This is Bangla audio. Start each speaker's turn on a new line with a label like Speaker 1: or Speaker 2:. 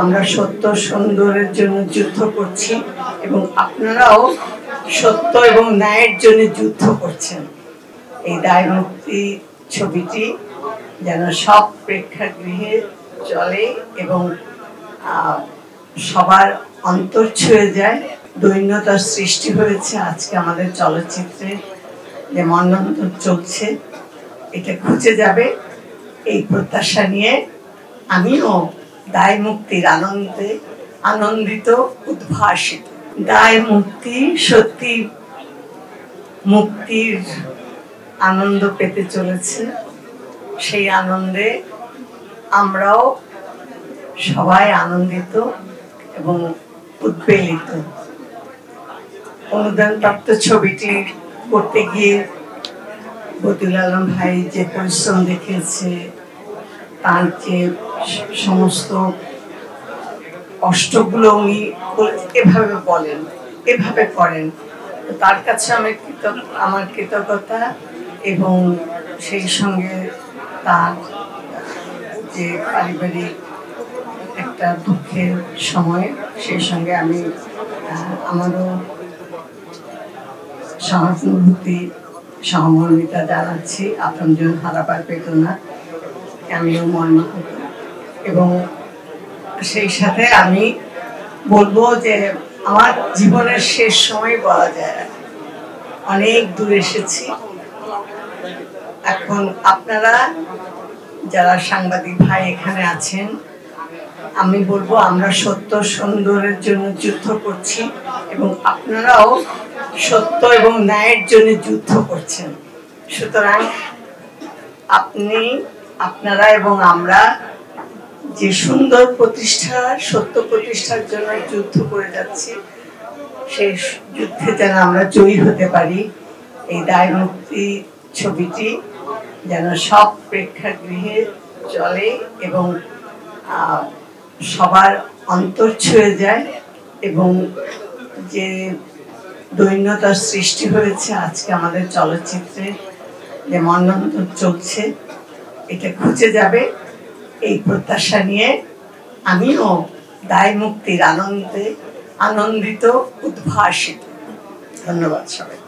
Speaker 1: আমরা সত্য সুন্দরের জন্য যুদ্ধ করছি এবং আপনারাও সত্য এবং ন্যায়ের জন্য যুদ্ধ করছেন। এই দায়মুক্তি ছবিটি যেন সব প্রেক্ষাগৃহে চলে এবং সবার অন্তর ছুঁয়ে যায়। দৈন্যতার সৃষ্টি হয়েছে আজকে আমাদের চলচ্চিত্রে, যে মন্বন্তর চলছে, এটা খুঁজে যাবে এই প্রত্যাশা নিয়ে আমিও দায় মুক্তির আনন্দে আনন্দিত, উদ্ভাসিত। দায় মুক্তি সত্যি মুক্তির আনন্দ পেতে চলেছে। সেই আনন্দে আমরাও সবাই আনন্দিত এবং উদ্বেলিত। অনুদানপ্রাপ্ত ছবিটি করতে গিয়ে বদিউল আলম ভাই যে পরিশ্রম দেখিয়েছে, তার যে সমস্ত কষ্টগুলো উনি এভাবে বলেন, এভাবে করেন, তার কাছে আমার কৃতজ্ঞতা এবং সেই সঙ্গে তার যে পারিবারিক একটা দুঃখের সময়, সেই সঙ্গে আমি আমারও সহানুভূতি সহমর্মিতা জানাচ্ছি। আপনজন হারাবার বেদনা আমিও মর্মাহত, এবং সেই সাথে আমি বলবো যে আমার জীবনের শেষ সময় বলা যায়, অনেক দূর এসেছি। এখন আপনারা যারা সাংবাদিক ভাই এখানে আছেন, আমি বলবো আমরা সত্য সুন্দরের জন্য যুদ্ধ করছি এবং আপনারাও সত্য এবং ন্যায়ের জন্য যুদ্ধ করছেন। সুতরাং আপনারা এবং আমরা যে সুন্দর প্রতিষ্ঠা, সত্য প্রতিষ্ঠার জন্য যুদ্ধ করে যাচ্ছি, সেই যুদ্ধে যেন আমরা জয়ী হতে পারি। এই দায় মুক্তি ছবিটি যেন সব প্রেক্ষাগৃহে চলে এবং সবার অন্তর ছুঁয়ে যায়, এবং যে দৈন্যতার সৃষ্টি হয়েছে আজকে আমাদের চলচ্চিত্রে, যে মন্বন্তর চলছে, এটা খুঁজে যাবে এই প্রত্যাশা নিয়ে আমিও দায় মুক্তির আনন্দে আনন্দিত, উদ্ভাসিত। ধন্যবাদ সবাই।